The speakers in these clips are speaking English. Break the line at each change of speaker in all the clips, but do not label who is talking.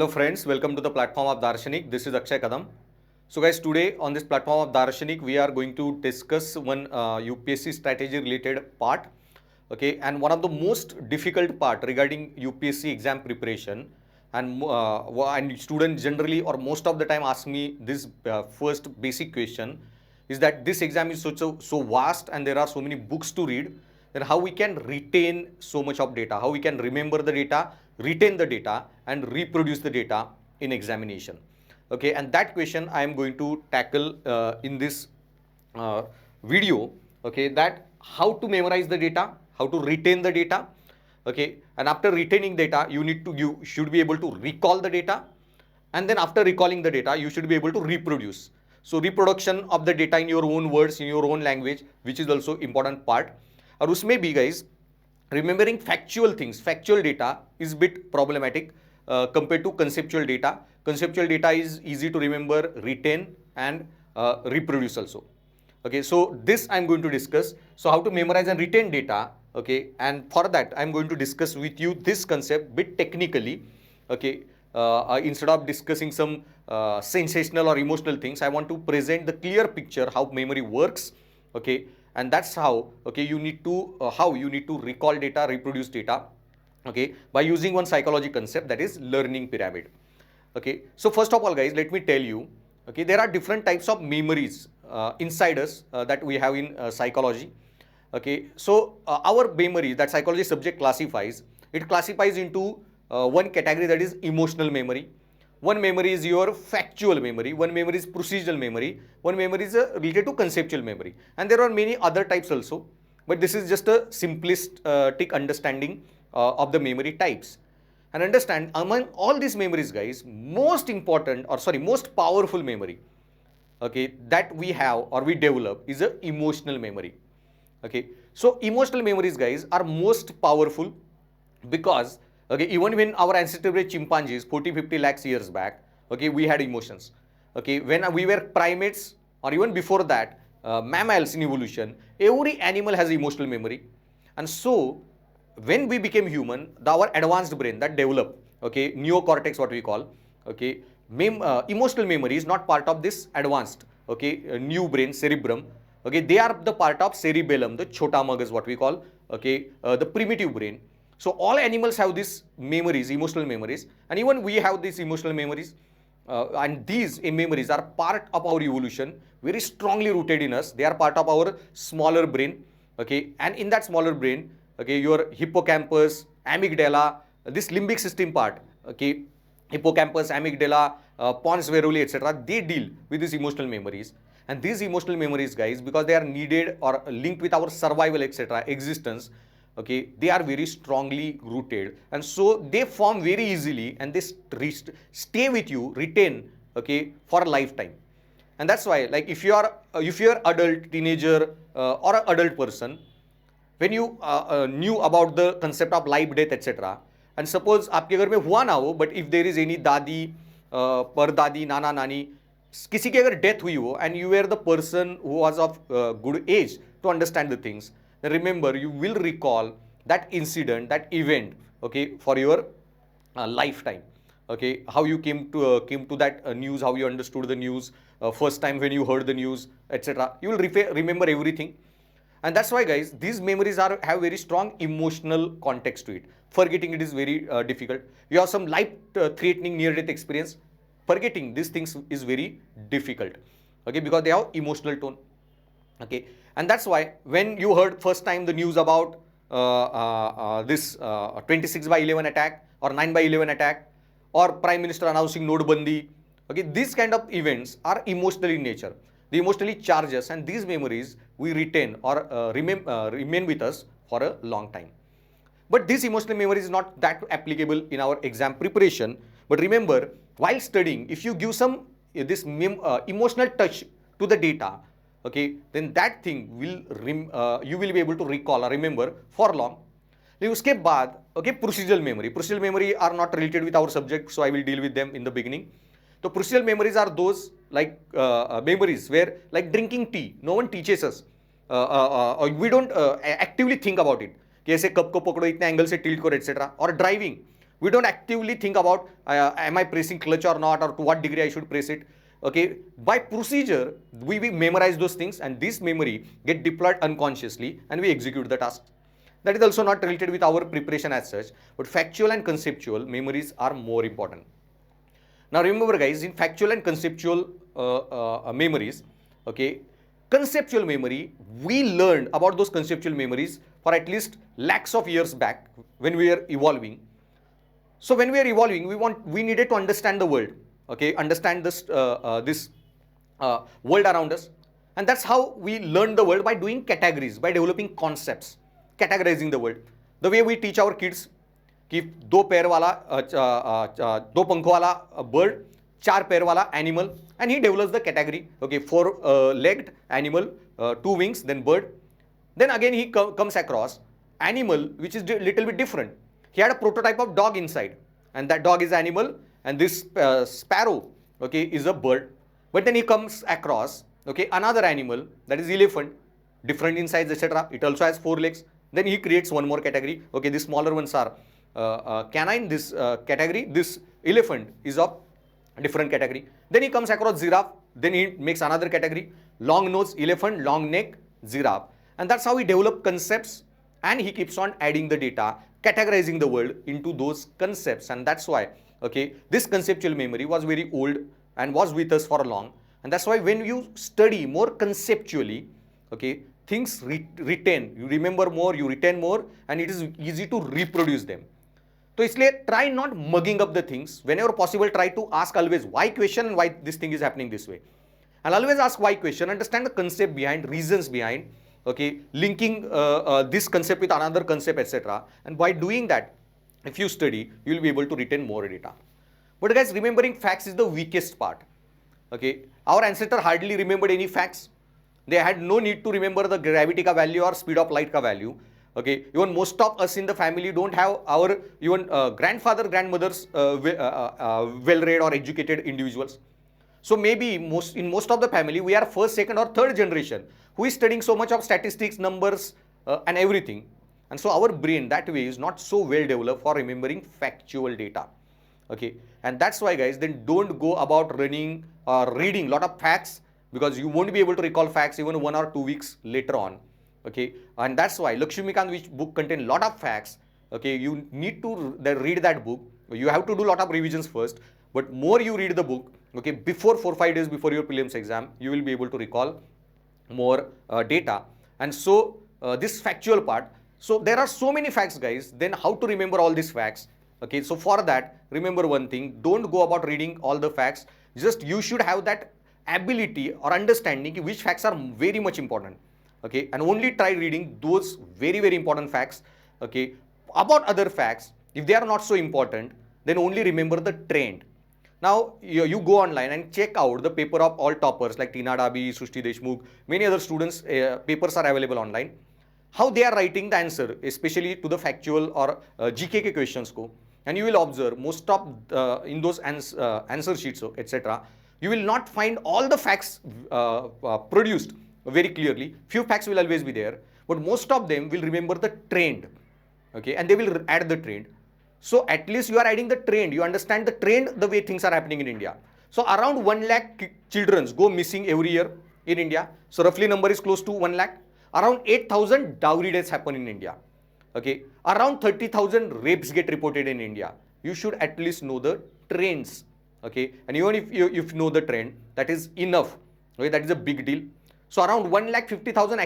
Hello friends, welcome to the platform of Darshanik. This is Akshay Kadam. So guys, today on this platform of Darshanik, we are going to discuss one UPSC strategy related part. Okay, and one of the most difficult part regarding UPSC exam preparation, and students generally or most of the time ask me this first basic question is that this exam is so vast and there are so many books to read, then how we can retain so much of data, how we can remember the data, retain the data and reproduce the data in examination. Okay, and that question I am going to tackle in this video. Okay, that how to memorize the data, how to retain the data. Okay, and after retaining data, you should be able to recall the data, and then after recalling the data, you should be able to reproduce. So reproduction of the data in your own words, in your own language, which is also important part. और उसमें भी guys, remembering factual things, factual data is bit problematic compared to conceptual data. Conceptual data is easy to remember, retain and reproduce also. Okay, so this I'm going to discuss. So how to memorize and retain data. Okay, and for that I'm going to discuss with you this concept bit technically. Okay, instead of discussing some sensational or emotional things, I want to present the clear picture how memory works. Okay, and that's how you need to recall data, reproduce data. Okay, by using one psychology concept, that is learning pyramid. Okay, so first of all guys, let me tell you, okay, there are different types of memories inside us that we have in psychology. Okay, so our memory that psychology subject classifies, it classifies into one category, that is emotional memory. One memory is your factual memory, one memory is procedural memory, one memory is related to conceptual memory, and there are many other types also, but this is just a simplistic understanding of the memory types. And understand, among all these memories guys, most powerful memory, okay, that we have or we develop is a emotional memory. Okay, so emotional memories guys are most powerful because, okay, even when our ancestors were chimpanzees 40-50 lakhs years back, okay, we had emotions. Okay, when we were primates or even before that, mammals in evolution, every animal has emotional memory. And so when we became human, our advanced brain that developed, okay, neocortex what we call, okay, emotional memory is not part of this advanced, okay, new brain cerebrum. Okay, they are the part of cerebellum, the chota mag is what we call, okay, the primitive brain. So all animals have these memories, emotional memories, and even we have these emotional memories, and these memories are part of our evolution, very strongly rooted in us. They are part of our smaller brain. Okay, and in that smaller brain, okay, your hippocampus, amygdala, this limbic system part, okay, hippocampus, amygdala, pons varolii, etc., they deal with these emotional memories. And these emotional memories guys, because they are needed or linked with our survival, etc., existence, okay, they are very strongly rooted, and so they form very easily and they stay with you, retain, okay, for a lifetime. And that's why, like, if you are adult, teenager, or an adult person, when you knew about the concept of life, death, etc., and suppose आपके घर में हुआ ना हो, but if there is any दादी, परदादी, नाना नानी, किसी की अगर डेथ हुई हो and you were the person who was of good age to understand the things, then remember, you will recall that incident, that event, okay, for your lifetime. Okay, how you came to that news, how you understood the news, first time when you heard the news, etc., you will remember everything. And that's why guys, these memories have very strong emotional context to it. Forgetting it is very difficult. You have some life threatening near death experience, forgetting these things is very difficult. Okay, because they have emotional tone. Okay, and that's why when you heard first time the news about this 26/11 attack or 9/11 attack, or Prime Minister announcing Notbandi, okay, these kind of events are emotional in nature. They emotionally charge us, and these memories we retain or remain with us for a long time. But this emotional memory is not that applicable in our exam preparation. But remember, while studying, if you give some emotional touch to the data, okay, then that thing will you will be able to recall or remember for long. लेकिन उसके बाद, okay, procedural memory are not related with our subject, so I will deal with them in the beginning. So procedural memories are those like memories where, like drinking tea, no one teaches us, we don't actively think about it कि ऐसे cup को पकड़ो, इतने angle से tilt करो, etc. और driving, We don't actively think about am I pressing clutch or not, or to what degree I should press it. Okay, by procedure, we memorize those things, and this memory get deployed unconsciously, and we execute the task. That is also not related with our preparation as such, but factual and conceptual memories are more important. Now remember guys, in factual and conceptual memories, okay, conceptual memory, we learned about those conceptual memories for at least lakhs of years back when we are evolving. So when we are evolving, we needed to understand the world, okay, understand this world around us, and that's how we learn the world, by doing categories, by developing concepts, categorizing the world. The way we teach our kids कि दो पैर वाला दो पंखों वाला bird, चार पैर वाला animal, and he develops the category. Okay, four legged animal, two wings, then bird. Then again he comes across animal which is little bit different. He had a prototype of dog inside, and that dog is animal, and this sparrow, okay, is a bird. But then he comes across, okay, another animal, that is elephant, different in size, etc. It also has four legs. Then he creates one more category. Okay, the smaller ones are canine, this category, this elephant is of different category. Then he comes across giraffe, then he makes another category, long nose elephant, long neck giraffe, and that's how he develop concepts, and he keeps on adding the data, categorizing the world into those concepts. And that's why, okay, this conceptual memory was very old and was with us for long, and that's why when you study more conceptually, okay, things retain, you remember more, you retain more, and it is easy to reproduce them. So इसलिए try not mugging up the things. Whenever possible, try to ask always why question and why this thing is happening this way. And always ask why question, understand the concept behind, reasons behind, okay, linking this concept with another concept, etc. And by doing that, if you study, you will be able to retain more data. But guys, remembering facts is the weakest part. Okay, our ancestors hardly remembered any facts. They had no need to remember the gravity ka value or speed of light ka value. Okay, even most of us in the family don't have our even grandfather, grandmothers well-read or educated individuals. So maybe in most of the family, we are first, second or third generation who is studying so much of statistics, numbers and everything. And so our brain that way is not so well developed for remembering factual data. Okay, and that's why guys, then don't go about running or reading a lot of facts, because you won't be able to recall facts even 1 or 2 weeks later on. Okay, and that's why Lakshmikant, which book contain a lot of facts. Okay, you need to read that book. You have to do a lot of revisions first, but more you read the book, okay, before 4-5 days before your prelims exam, you will be able to recall more data. And so this factual part, so there are so many facts guys, then how to remember all these facts? Okay, so for that, remember one thing, don't go about reading all the facts, just you should have that ability or understanding which facts are very much important. Okay, and only try reading those very, very important facts. Okay, about other facts, if they are not so important, then only remember the trend. Now you go online and check out the paper of all toppers like Tina Dabi, Srushti Deshmukh, many other students papers are available online. How they are writing the answer, especially to the factual or GK questions ko, and you will observe most of in those answer sheets, etc. You will not find all the facts produced very clearly. Few facts will always be there, but most of them will remember the trend. Okay, and they will add the trend. So at least you are adding the trend, you understand the trend, the way things are happening in India. So around 1 lakh children go missing every year in India. So roughly number is close to 1 lakh. Around 8,000 dowry deaths happen in India. Okay, around 30,000 rapes get reported in India. You should at least know the trends. Okay, and even if you know the trend, that is enough. Okay, that is a big deal. So around 1,50,000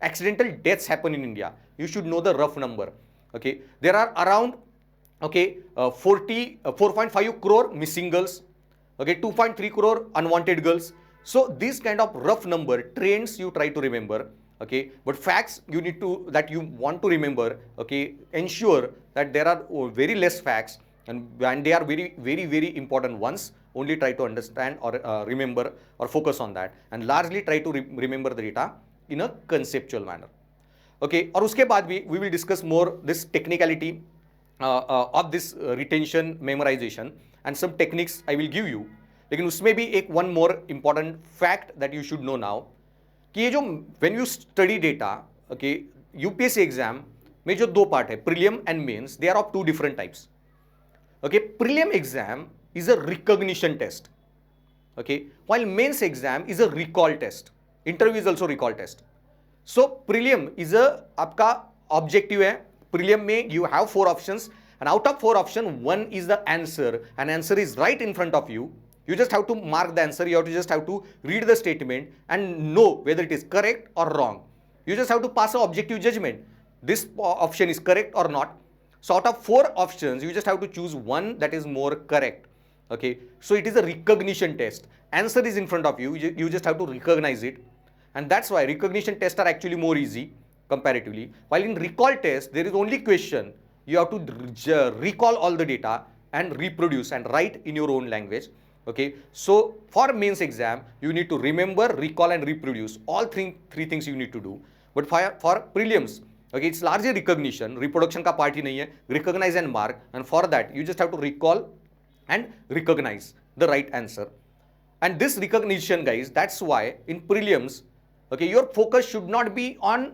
accidental deaths happen in India. You should know the rough number. Okay, there are around 4.5 crore missing girls. Okay, 2.3 crore unwanted girls. So this kind of rough number trends you try to remember. Okay, but facts you need to, that you want to remember. Okay, ensure that there are very less facts, and they are very, very, very important ones. Only try to understand or remember or focus on that, and largely try to remember the data in a conceptual manner. Okay, और उसके बाद भी we will discuss more this technicality of this retention memorization and some techniques I will give you. लेकिन उसमें भी एक one more important fact that you should know now कि ये जो when you study data, okay, UPSC exam में जो दो पार्ट है, prelim and mains, they are of two different types. Okay, prelim exam is a recognition test. Okay, while mains exam is a recall test. Interview is also recall test. So prelim is a आपका objective है. Prelim में you have 4 options, and out of 4 options, one is the answer, and answer is right in front of you. You just have to mark the answer. You have to just have to read the statement and know whether it is correct or wrong. You just have to pass an objective judgment. This option is correct or not. So out of 4 options, you just have to choose one that is more correct. Okay, so it is a recognition test. Answer is in front of you. You just have to recognize it, and that's why recognition tests are actually more easy comparatively. While in recall test, there is only question. You have to recall all the data and reproduce and write in your own language. Okay, so for mains exam, you need to remember, recall, and reproduce. All three things you need to do. But for prelims, okay, it's largely recognition. Reproduction का part ही नहीं है. Recognize and mark, and for that you just have to recall and recognize the right answer. And this recognition, guys, that's why in prelims, okay, your focus should not be on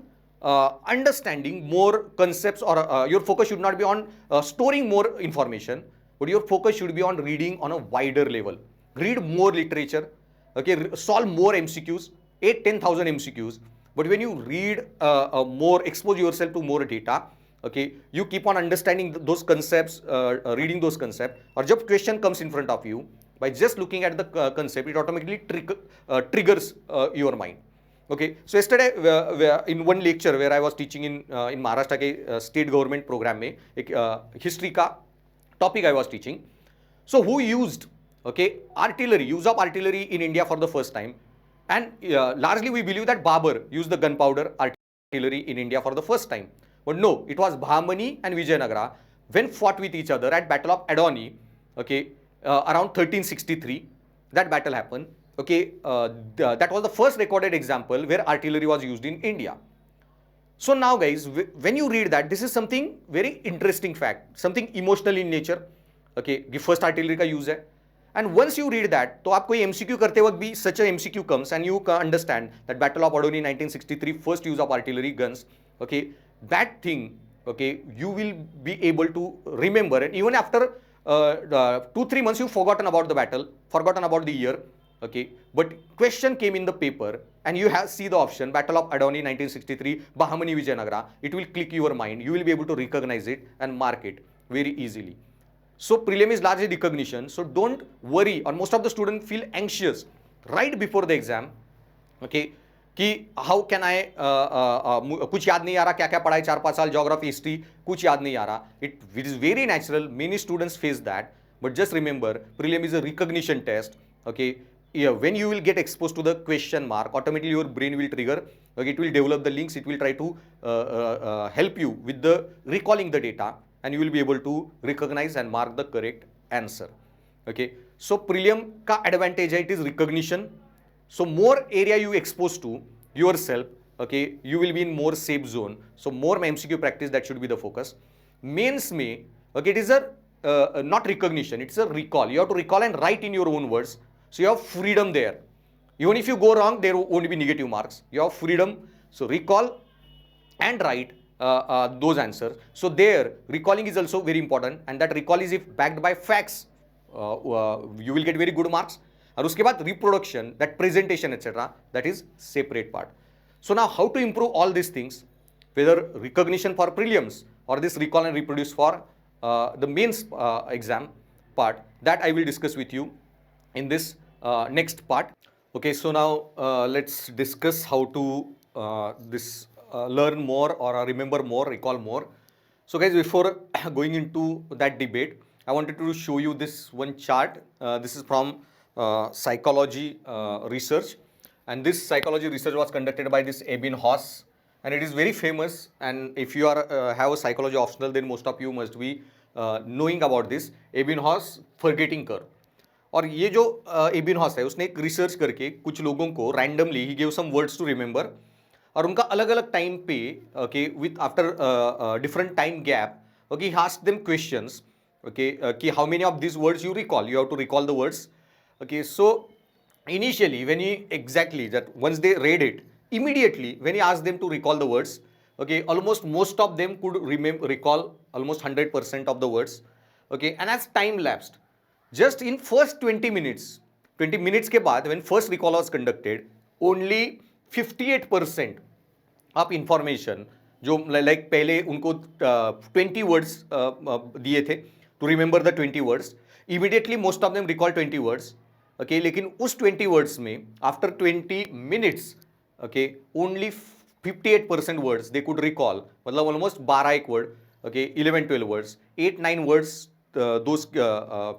understanding more concepts, or your focus should not be on storing more information, but your focus should be on reading on a wider level. Read more literature, okay, solve more MCQs, 8-10,000 MCQs. But when you read more, expose yourself to more data, okay, you keep on understanding those concepts, reading those concepts, or जब question comes in front of you, by just looking at the concept, it automatically triggers your mind. Okay, so yesterday in one lecture where I was teaching in Maharashtra के state government program में एक history का topic I was teaching. So who used, okay, artillery, use of artillery in India for the first time, and largely we believe that Babur used the gunpowder artillery in India for the first time. But no, it was Bahmani and Vijayanagara when fought with each other at Battle of Adoni, okay, around 1363. That battle happened. Okay, that was the first recorded example where artillery was used in India. So now, guys, when you read that, this is something very interesting fact, something emotional in nature. Okay, the first artillery का use है. And once you read that, तो आप कोई MCQ करते वक्त भी such a MCQ comes and you understand that Battle of Adoni 1963, first use of artillery guns. Okay, that thing, okay, you will be able to remember it. Even after 2-3 months, you've forgotten about the battle, forgotten about the year. Okay, but question came in the paper and you have see the option Battle of Adoni 1963, Bahmani Vijayanagara. It will click your mind. You will be able to recognize it and mark it very easily. So prelim is largely recognition. So don't worry, or most of the students feel anxious right before the exam. Okay, कि how can I कुछ याद नहीं आ रहा, क्या क्या पढ़ाई 4-5 साल geography history कुछ याद नहीं आ रहा. It is very natural. Many students face that. But just remember, prelim is a recognition test. Okay. Yeah, when you will get exposed to the question mark, automatically your brain will trigger. Okay, it will develop the links. It will try to help you with the recalling the data, and you will be able to recognize and mark the correct answer. Okay, so prelim ka advantage hai, it is recognition. So more area you expose to yourself, okay, you will be in more safe zone. So more MCQ practice, that should be the focus. Mains mein, okay, it is a not recognition, it's a recall. You have to recall and write in your own words. So you have freedom there. Even if you go wrong, there won't be negative marks. You have freedom. So recall and write those answers. So there, recalling is also very important, and that recall is if backed by facts, you will get very good marks. And उसके बाद reproduction, that presentation, etc., that is separate part. So now, how to improve all these things, whether recognition for prelims or this recall and reproduce for the mains exam part, that I will discuss with you in this next part. Okay, so now let's discuss how to learn more or remember more, recall more. So guys, before going into that debate, I wanted to show you this one chart. This is from psychology research, and this psychology research was conducted by this Ebbinghaus, and it is very famous. And if you are have a psychology optional, then most of you must be knowing about this Ebbinghaus forgetting curve. और ये जो एबिनहॉस है, उसने एक research करके कुछ लोगों को रैंडमली ही give some words to remember, और उनका अलग अलग टाइम पे, okay, with after different time gap, okay, he asked them questions, okay, कि how many of this words you recall, you have to recall the words. Okay, so initially when he exactly that once they read it, immediately when he asked them to recall the words, okay, almost most of them could recall almost 100% of the words. okay, and as time lapsed, just in first 20 minutes के बाद when first recall was conducted, only 58% of information जो like पहले उनको 20 words दिए थे to remember the 20 words, immediately most of them recall 20 words, okay, लेकिन उस 20 words में after 20 minutes, okay, only 58% words they could recall, मतलब ऑलमोस्ट 12 एक word, okay, 11-12 words, 8-9 words those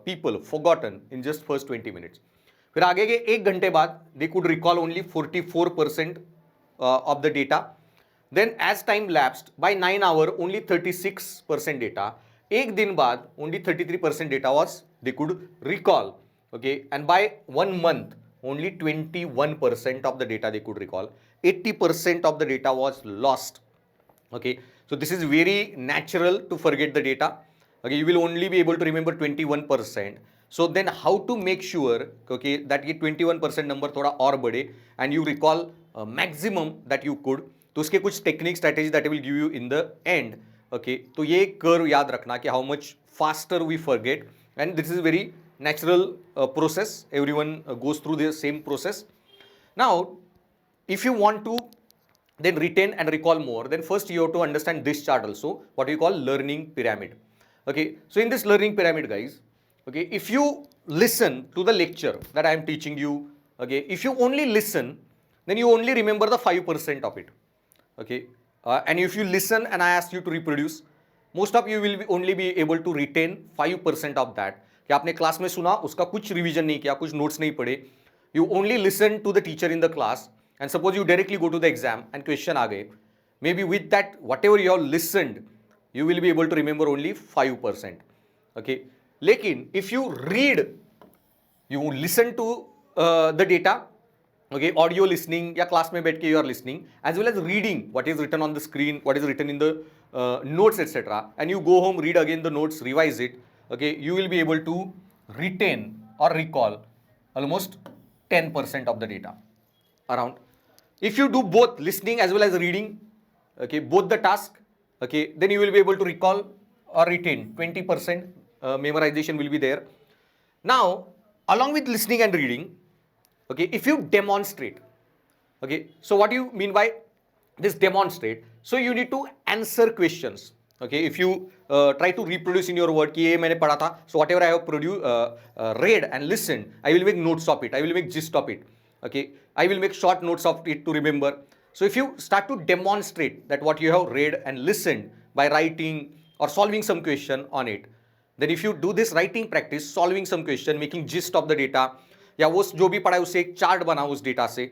people forgotten in just first 20 minutes. फिर आगे के एक घंटे बाद they could recall only 44% of the data. Then as time lapsed, by 9 hours only 36% data. एक दिन बाद only 33% data was they could recall. Okay, and by 1 month only 21% of the data they could recall. 80% of the data was lost. Okay, so this is very natural to forget the data. Okay, you will only be able to remember 21%. So then how to make sure, okay, that ये 21% number थोड़ा और बढ़े and you recall maximum that you could. तो उसके कुछ technique strategy that will give you in the end. Okay, तो ये curve याद रखना कि how much faster we forget, and this is very natural process, everyone goes through the same process. Now if you want to then retain and recall more, then first you have to understand this chart also, what we call learning pyramid. Okay, so in this learning pyramid, guys, okay, if you listen to the lecture that I am teaching you, okay, if you only listen, then you only remember the 5% of it. Okay, and if you listen and I ask you to reproduce, most of you will only be able to retain 5% of that. कि आपने class में सुना, उसका कुछ revision नहीं किया, कुछ notes नहीं पढ़े, you only listen to the teacher in the class, and suppose you directly go to the exam and question आ गए, maybe with that whatever you have listened, you will be able to remember only 5%. Okay, लेकिन if you read, you listen to the data, okay, audio listening या class में बैठ के you are listening, as well as reading what is written on the screen, what is written in the notes, etc., and you go home, read again the notes, revise it, okay, you will be able to retain or recall almost 10% of the data around. If you do both listening as well as reading, okay, both the task, okay, then you will be able to recall or retain 20%, memorization will be there. Now along with listening and reading, okay, if you demonstrate, okay, so what do you mean by this demonstrate? So you need to answer questions. Okay, if you try to reproduce in your word कि ये मैंने पढ़ा था, so whatever I have read and listened, I will make notes of it, I will make gist of it. Okay, I will make short notes of it to remember. So if you start to demonstrate that what you have read and listened by writing or solving some question on it, then if you do this writing practice, solving some question, making gist of the data, या वो जो भी पढ़ा है उससे एक chart बनाओ उस डेटा से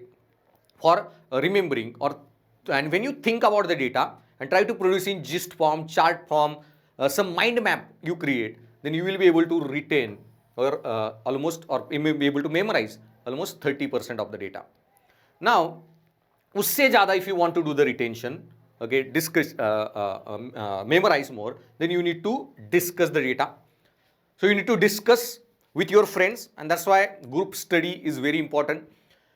फॉर रिमेंबरिंग, और and when you think about the data and try to produce in gist form, chart form, some mind map you create, then you will be able to retain or almost or be able to memorise almost 30% of the data. Now उससे ज़्यादा if you want to do the retention, okay, discuss, memorize more, then you need to discuss the data. So you need to discuss with your friends, and that's why group study is very important.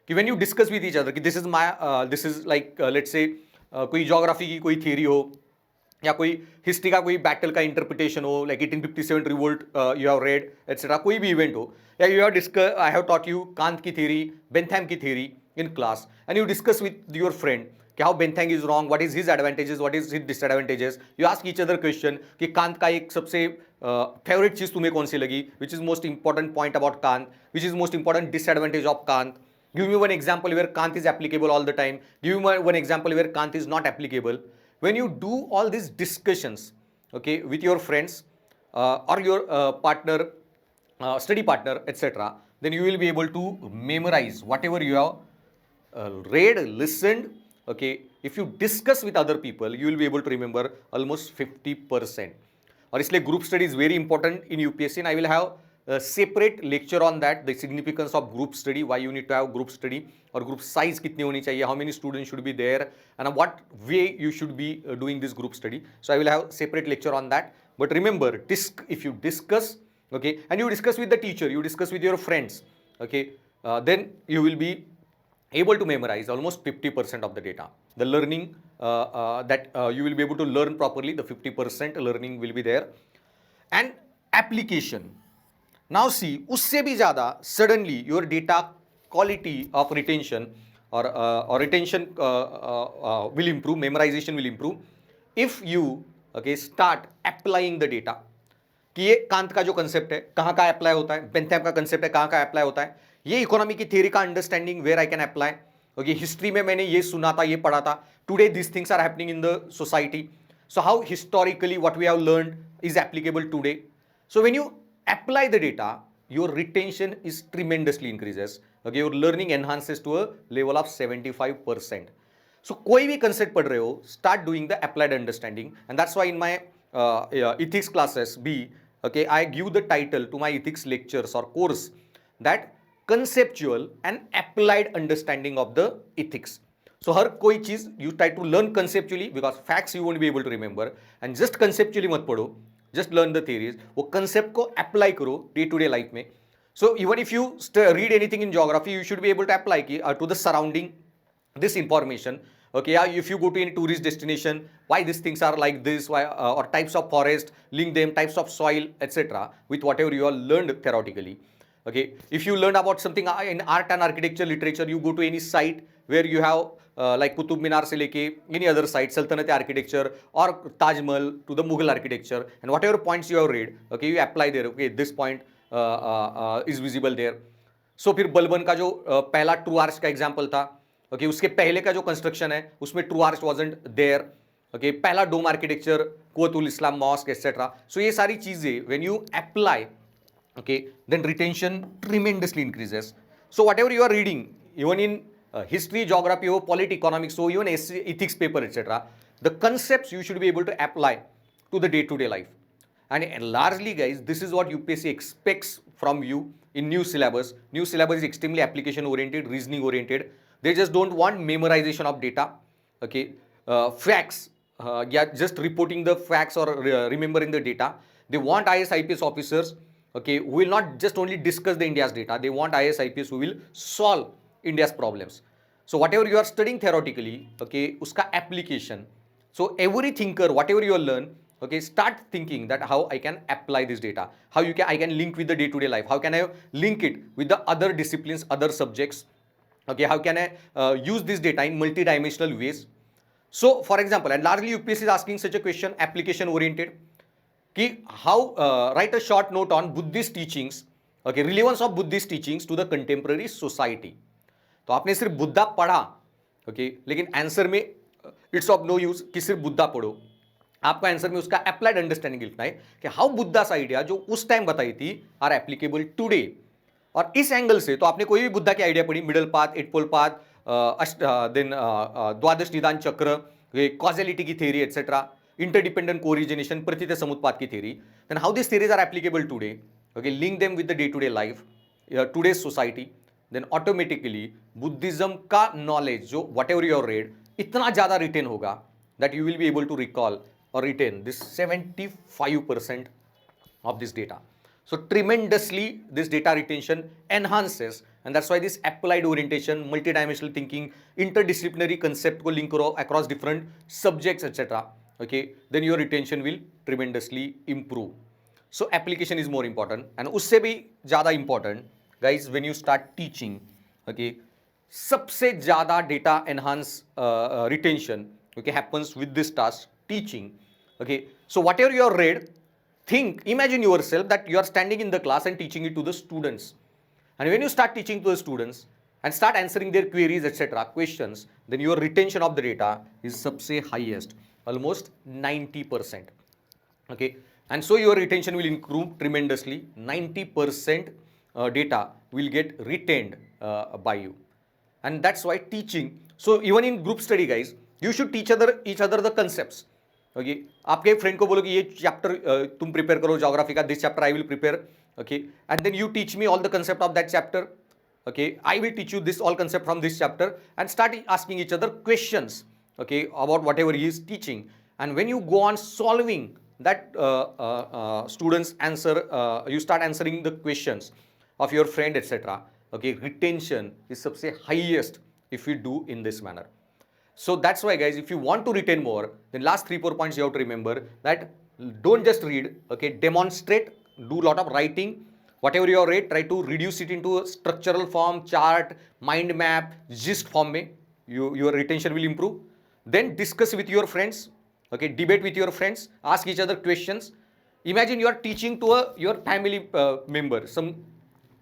कि when you discuss with each other, कि this is my this is like let's say कोई geography की कोई theory हो, या कोई history का कोई बैटल का इंटरप्रिटेशन हो, like 1857 revolt you have read etcetera, कोई भी इवेंट हो, या you have discuss, I have taught you Kant की थ्योरी, बेंथम की theory in class, and you discuss with your friend कि how Bentham is wrong, what is his advantages, what is his disadvantages, you ask each other question कि Kant का एक सबसे favourite चीज़ तुम्हें कौन सी लगी, which is most important point about Kant, which is most important disadvantage of Kant. Give me one example where Kant is applicable all the time. Give me one example where Kant is not applicable. When you do all these discussions, okay, with your friends or your partner, study partner, etc., then you will be able to memorize whatever you have read, listened. Okay, if you discuss with other people, you will be able to remember almost 50%. और इसलिए group study is very important in UPSC, and I will have a separate lecture on that, the significance of group study, why you need to have group study, और group size कितनी होनी चाहिए, how many students should be there, and what way you should be doing this group study. So I will have separate lecture on that. But remember, if you discuss, okay, and you discuss with the teacher, you discuss with your friends, okay, then you will be able to memorize almost 50% of the data. The learning that you will be able to learn properly, the 50% learning will be there. And application. Now see, उससे भी ज़्यादा suddenly your data quality of retention or retention will improve, memorization will improve if you start applying the data. कि ये कांत का जो concept है कहाँ का अप्लाई होता है, बेंथम का कंसेप्ट है कहाँ का अप्लाई होता है, ये इकोनॉमी की थियरी का understanding where I can apply. Okay, history में मैंने ये सुना था, ये पढ़ा था. Today this things are happening in the society. So how historically what we have learned is applicable today. So when you apply the data, your retention is tremendously increases. Okay, your learning enhances to a level of 75%. So कोई भी concept पढ़ रहे हो, start doing the applied understanding, and that's why in my ethics classes B, okay, I give the title to my ethics lectures or course that conceptual and applied understanding of the ethics. So हर कोई चीज you try to learn conceptually because facts you won't be able to remember, and just conceptually मत पढ़ो, just learn the theories. वो concept को apply करो day to day life में. So even if you read anything in geography, you should be able to apply to the surrounding this information. Okay, if you go to any tourist destination, why these things are like this, why or types of forest, link them, types of soil, etc. with whatever you have learned theoretically. Okay, if you learn about something in art and architecture literature, you go to any site where you have like Qutub Minar se leke any other site, Sultanate architecture or Taj Mahal to the Mughal architecture, and whatever points you have read, okay, you apply there. Okay, this point is visible there. So फिर बलबन का जो पहला true arch का example था, okay, उसके पहले का जो कंस्ट्रक्शन है उसमें true arch wasn't there. Okay, पहला dome architecture, Quwwatul Islam mosque etcetera. So ये सारी चीजें when you apply, okay, then retention tremendously increases. So whatever you are reading, even in history, geography, or politics, economics, so even ethics paper, etc., the concepts you should be able to apply to the day-to-day life. And largely, guys, this is what UPSC expects from you in new syllabus. New syllabus is extremely application-oriented, reasoning-oriented. They just don't want memorization of data, okay, facts, yeah, just reporting the facts or remembering the data. They want IAS, IPS officers, okay, who will not just only discuss the India's data. They want IAS, IPS who will solve India's problems. So whatever you are studying theoretically, okay, uska application. So every thinker, whatever you learn, okay, start thinking that how I can apply this data, how I can link with the day-to-day life, how can I link it with the other disciplines, other subjects, okay, how can I use this data in multidimensional ways. So for example, and largely UPSC is asking such a question, application oriented, कि how write a short note on Buddhist teachings, okay, relevance of Buddhist teachings to the contemporary society. तो आपने सिर्फ बुद्धा पढ़ा, okay, लेकिन answer में it's of no use कि सिर्फ बुद्धा पढ़ो. आपको आंसर में उसका अप्लाइड अंडरस्टैंडिंग लिखना है कि हाउ बुद्धास आइडिया जो उस टाइम बताई थी आर एप्लीकेबल टुडे. और इस एंगल से तो आपने कोई भी बुद्धा की आइडिया पढ़ी, मिडल पाथ, एट पोल पाथ, देन द्वादश निदान चक्र, कॉजेलिटी की theory etcetera, interdependent co-origination, pratyita samutpat ki theory, then how these theories are applicable today, okay, link them with the day-to-day life, today's society, then automatically Buddhism का knowledge जो whatever you have read इतना ज़्यादा retain होगा that you will be able to recall or retain this 75% of this data. So tremendously this data retention enhances, and that's why this applied orientation, multidimensional thinking, interdisciplinary concept को link करो across different subjects etc. Okay, then your retention will tremendously improve. So application is more important, and उससे भी ज़्यादा important, guys, when you start teaching, okay, सबसे ज़्यादा data enhance retention, okay, happens with this task, teaching. Okay, so whatever you have read, think, imagine yourself that you are standing in the class and teaching it to the students, and when you start teaching to the students and start answering their queries etc. questions, then your retention of the data is सबसे highest, almost 90%. Okay, and so your retention will improve tremendously. 90% data will get retained by you, and that's why teaching. So even in group study, guys, you should teach each other the concepts. Okay, आपके friend को बोलो कि ये chapter तुम prepare करो geography का, this chapter I will prepare, okay, and then you teach me all the concept of that chapter. Okay, I will teach you this all concept from this chapter, and start asking each other questions, okay, about whatever he is teaching. And when you go on solving that students answer, you start answering the questions of your friend etc. Okay, retention is सबसे highest if you do in this manner. So that's why, guys, if you want to retain more, then last 3-4 points you have to remember that don't just read, okay, demonstrate do a lot of writing. Whatever you have read, try to reduce it into a structural form, chart, mind map, gist form में. Your retention will improve. Then discuss with your friends. Okay, debate with your friends. Ask each other questions. Imagine you are teaching to your family member, some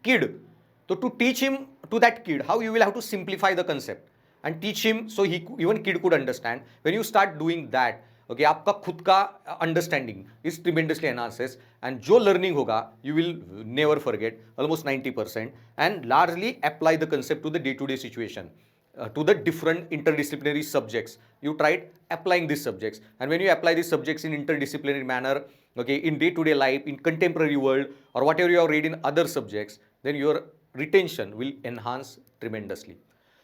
kid. So to teach him to that kid, how you will have to simplify the concept and teach him so even kid could understand. When you start doing that, okay, आपका खुद का understanding is tremendously enhances, and जो learning होगा you will never forget almost 90%, and largely apply the concept to the day-to-day situation. To the different interdisciplinary subjects. You tried applying these subjects, and when you apply these subjects in interdisciplinary manner, okay, in day-to-day life, in contemporary world, or whatever you have read in other subjects, then your retention will enhance tremendously.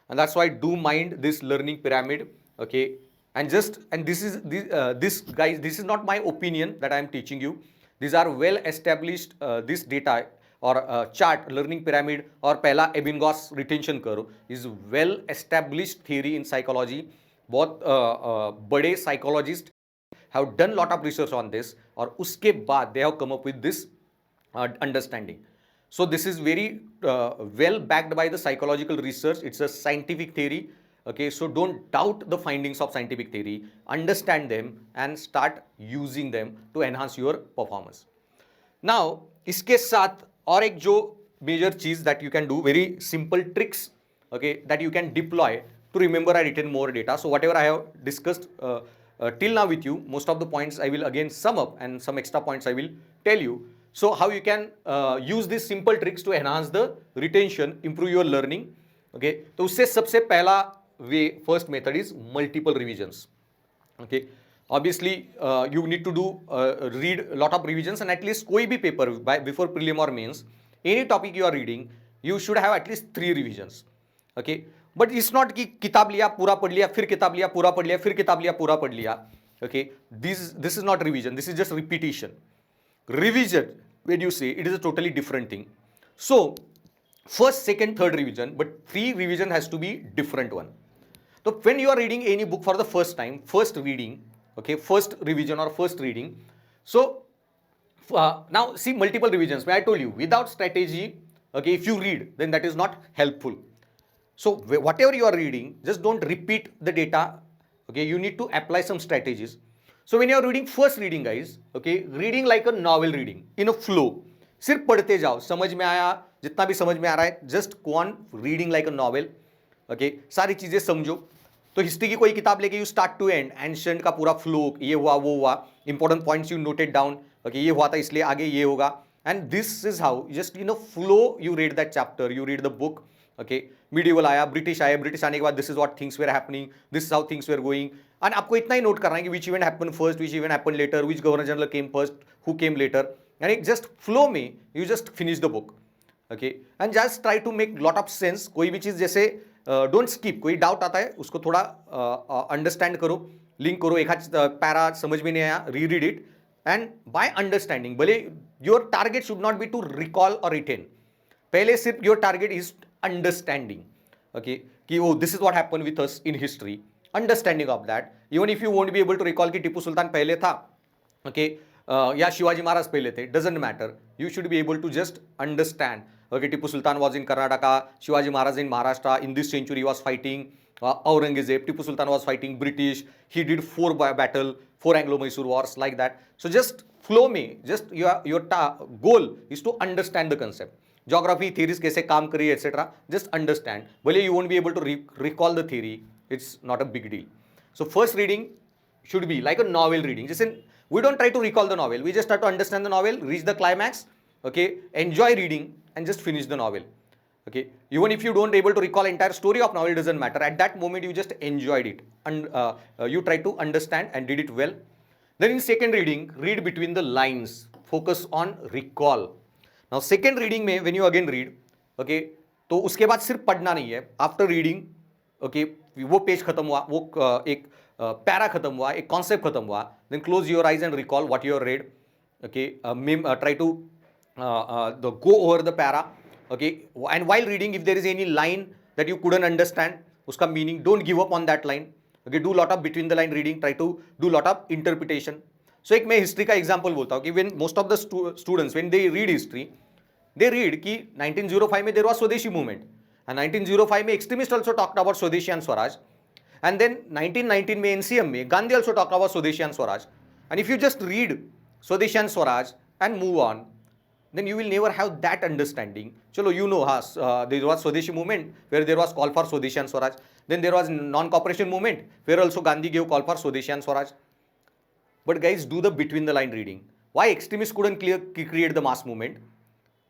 And that's why do mind this learning pyramid, okay. And this guys, this is not my opinion that I am teaching you. These are well established this data or chart, learning pyramid और पहला Ebbinghaus retention curve is well established theory in psychology. बहुत बड़े psychologist have done lot of research on this, और उसके बाद they have come up with this understanding. So this is very well backed by the psychological research. It's a scientific theory. Okay, so don't doubt the findings of scientific theory. Understand them and start using them to enhance your performance. Now, इसके साथ और एक जो major चीज that you can do, very simple tricks, okay, that you can deploy to remember I retain more data. So whatever I have discussed till now with you, most of the points I will again sum up, and some extra points I will tell you. So how you can use these simple tricks to enhance the retention, improve your learning. Okay, तो उससे सबसे पहला way, first method is multiple revisions. Okay, obviously you need to do read a lot of revisions, and at least कोई भी paper before prelim or mains, any topic you are reading, you should have at least 3 revisions. Okay, but it's not कि किताब लिया पूरा पढ़ लिया, फिर किताब लिया पूरा पढ़ लिया, फिर किताब लिया पूरा पढ़ लिया. Okay, this is not revision, this is just repetition. Revision, when you say, it is a totally different thing. So first, second, third revision, but 3 revision has to be different one. So when you are reading any book for the first time, first reading, okay, first revision or first reading. So now see, multiple revisions, where I told you without strategy, okay, if you read, then that is not helpful. So whatever you are reading, just don't repeat the data. Okay, you need to apply some strategies. So when you are reading first reading, guys, okay, reading like a novel reading in a flow. सिर्फ पढ़ते जाओ, समझ में आया, जितना भी समझ में आ रहा है, just go on reading like a novel. Okay, सारी चीजें समझो. तो हिस्ट्री की कोई किताब लेके you start to end, ancient का पूरा फ्लो, ये हुआ वो हुआ, important points you noted down. Okay, ये हुआ था इसलिए आगे ये होगा, and this is how just in a flow you read that chapter, you read the book. Okay, medieval आया, ब्रिटिश आया, ब्रिटिश आने के बाद this is what things were happening, this is how things were going, and आपको इतना ही note करना है कि which event happen first, which event happen later, which governor general came first, who came later, and just flow में you just finish the book. Okay, and just try to make lot of sense. कोई भी चीज़ जैसे don't skip, कोई doubt आता है उसको थोड़ा understand करो, लिंक करो. एक पैरा समझ में नहीं आया, reread it, and by understanding. भले your target should not be to recall और रिटेन, पहले सिर्फ your target is understanding. Okay, कि वो this is what happen with us in history, understanding of that. Even if you won't be able to recall कि टिपू सुल्तान पहले था, okay, या शिवाजी महाराज पहले थे, doesn't matter. You should be able to just understand. Okay, Tipu Sultan was in Karnataka, Shivaji Maharaj in Maharashtra. In this century, he was fighting Aurangzeb. Tipu Sultan was fighting British. He did 4 battle, 4 Anglo-Mysore wars, like that. So just flow में, just your goal is to understand the concept. Geography theories कैसे काम करी, etc. Just understand. भले you won't be able to recall the theory, it's not a big deal. So first reading should be like a novel reading. Just we don't try to recall the novel. We just try to understand the novel, reach the climax. Okay, enjoy reading and just finish the novel. Okay, even if you don't able to recall entire story of novel, doesn't matter. At that moment you just enjoyed it, and you try to understand and did it well. Then in second reading, read between the lines, focus on recall. Now second reading में when you again read, okay, तो उसके बाद सिर्फ पढ़ना नहीं है. After reading, okay, वो page खत्म हुआ, वो एक पैरा खत्म हुआ, एक कॉन्सेप्ट खत्म हुआ, then close your eyes and recall what you have read. Okay, try to go over the para. Okay, and while reading, if there is any line that you couldn't understand uska meaning, don't give up on that line. Okay, do lot of between the line reading, try to do lot of interpretation. सो एक मैं history का example बोलता हूँ कि when most of the students when they read history, they read कि 1905 में there was swadeshi movement, and 1905 में extremist also talked about swadeshi and swaraj, and then 1919 में एनसीएम में Gandhi also talked about swadeshi and swaraj, and if you just read swadeshi and swaraj and move on, then you will never have that understanding. Chalo, you know, there was Swadeshi movement where there was call for Swadeshi and Swaraj. Then there was non-cooperation movement where also Gandhi gave call for Swadeshi and Swaraj. But guys, do the between the line reading. Why extremists couldn't create the mass movement?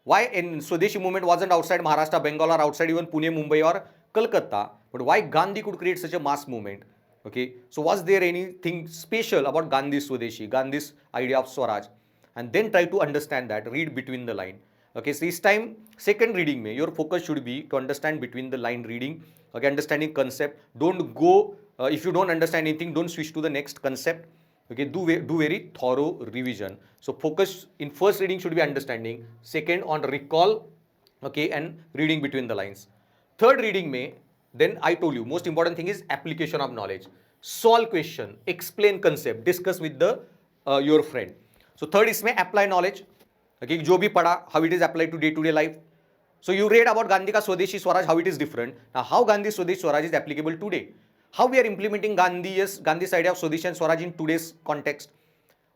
Why in Swadeshi movement wasn't outside Maharashtra, Bengal, or outside even Pune, Mumbai, or Kolkata? But why Gandhi could create such a mass movement? Okay, so was there anything special about Gandhi's Swadeshi, Gandhi's idea of Swaraj? And then try to understand that, read between the line. Okay, so this time second reading mein your focus should be to understand between the line reading. Okay, understanding concept. Don't go if you don't understand anything, don't switch to the next concept. Okay, do very thorough revision. So focus in first reading should be understanding, second on recall, okay, and reading between the lines. Third reading mein, then I told you most important thing is application of knowledge. Solve question, explain concept, discuss with the your friend. So third इसमें apply knowledge, okay, जो भी पढ़ा, how it is applied to day-to-day life. So you read about Gandhi का स्वदेशी Swaraj, how it is different. Now how Gandhi स्वदेशी Swaraj is applicable today? How we are implementing Gandhi's idea of Swadeshi and Swaraj in today's context?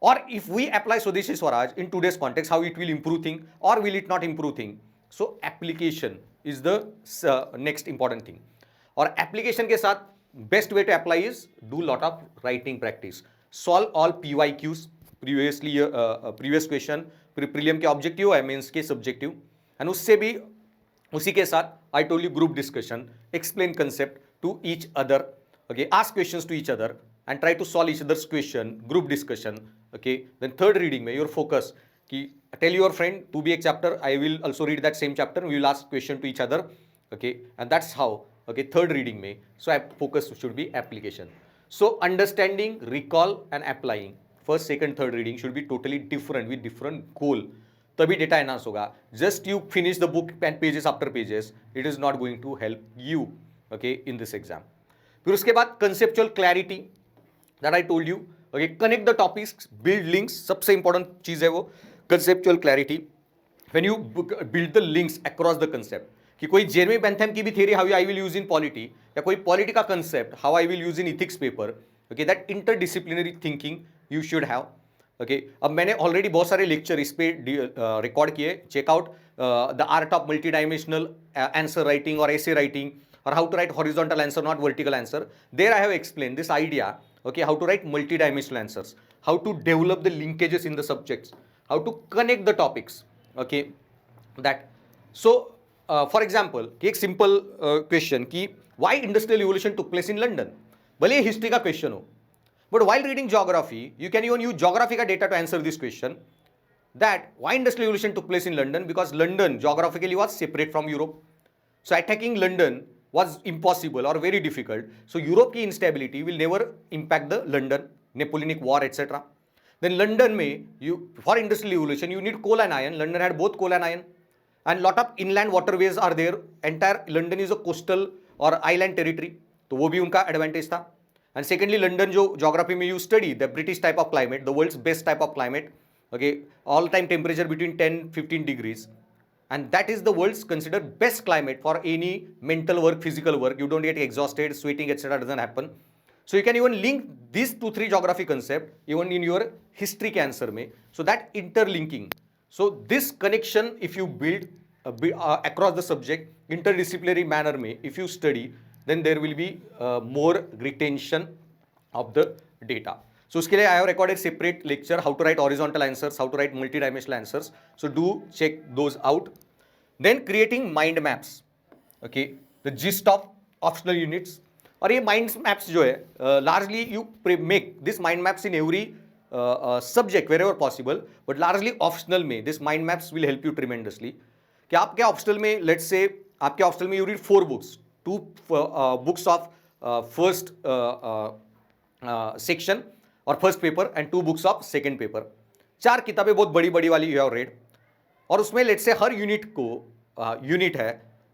Or if we apply Swadeshi Swaraj in today's context, how it will improve thing or will it not improve thing? So application is the next important thing. और application के साथ best way to apply is do lot of writing practice. Solve all PYQs. Previous question, prelim के objective है, mains के subjective, and उससे भी उसी के साथ I told you group discussion, explain concept to each other, okay, ask questions to each other and try to solve each others question, group discussion. Okay, then third reading में your focus कि tell your friend to be एक chapter, I will also read that same chapter, we will ask question to each other. Okay, and that's how. Okay, third reading में so focus should be application. So understanding, recall and applying. First, second, third reading should be totally different with different goal, तभी data enhance होगा. Just you finish the book and pages after pages, it is not going to help you, okay, in this exam. फिर उसके बाद conceptual clarity, that I told you. Okay, connect the topics, build links, सबसे important चीज है वो conceptual clarity. When you build the links across the concept, कि कोई Jeremy Bentham की भी theory how I will use in polity, या कोई पॉलिटी का concept how I will use in ethics paper. Okay, that interdisciplinary thinking you should have. Okay, अब मैंने already बहुत सारे लेक्चर इस पे रिकॉर्ड किए. Check out the art of multi dimensional answer writing और एसे राइटिंग, और how to write horizontal answer not vertical answer. There I have explain this idea. Okay, how to write multi dimensional answers, how to develop the linkages in the subjects, how to connect the topics. Okay, that. So for example एक simple question कि why industrial revolution took place in London, भले history का question हो, but while reading geography you can even use geography ka data to answer this question, that why industrial revolution took place in London, because London geographically was separate from Europe, so attacking London was impossible or very difficult. So Europe ki instability will never impact the London, Napoleonic war etc. Then London mein you for industrial revolution you need coal and iron. London had both coal and iron, and lot of inland waterways are there. Entire London is a coastal or island territory, तो वो भी उनका advantage था. And secondly, London जो geography में you study the British type of climate, the world's best type of climate. Okay, all time temperature between 10-15 degrees, and that is the world's considered best climate for any mental work, physical work. You don't get exhausted, sweating etc. doesn't happen. So you can even link these 2-3 geography concept even in your history के answer में. So that interlinking. So this connection if you build across the subject interdisciplinary manner में, if you study, then there will be more retention of the data. So उसके लिए I have recorded separate lecture how to write horizontal answers, how to write multidimensional answers. So do check those out. Then creating mind maps. Okay, the gist of optional units. और ये mind maps जो है largely you make this mind maps in every subject wherever possible, but largely optional में this mind maps will help you tremendously. कि आपके optional में let's say आपके optional में you read 4 books. 2 books of first section or first paper and 2 books of second paper. 4 किताबें बहुत बड़ी बड़ी वाली you have read, और उसमें let's say हर यूनिट को यूनिट है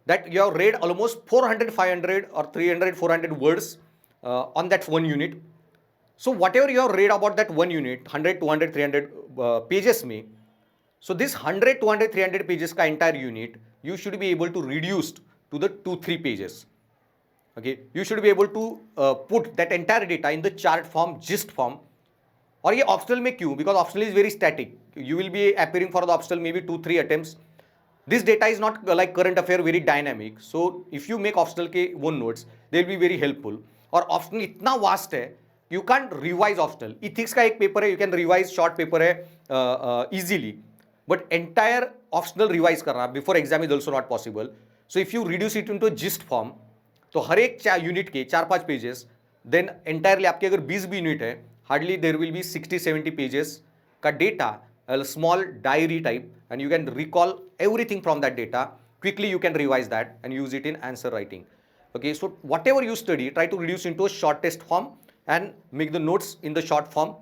that you have read almost 400, 500 or 300, 400 words on that one unit. So whatever you have read about that one unit, 100, 200, 300 pages में, so this 100, 200, 300 pages का entire unit, you should be able to reduce to the 2-3 pages. Okay, you should be able to put that entire data in the chart form, gist form. और ये optional में क्यों? Because optional is very static. You will be appearing for the optional maybe 2-3 attempts. This data is not like current affair very dynamic. So if you make optional के one notes, they will be very helpful. और optional इतना vast है, you can't revise optional. Ethics का एक paper है, you can revise short paper है easily. But entire optional revise करना before exam is also not possible. So if you reduce it into gist form, तो हर एक unit के 4-5 pages, then entirely आपके अगर 20 भी यूनिट है, hardly there will be 60-70 pages का data, small diary type, and you can recall everything from that data. Quickly you can revise that and use it in answer writing. Okay, so whatever you study, try to reduce into a shortest form and make the notes in the short form.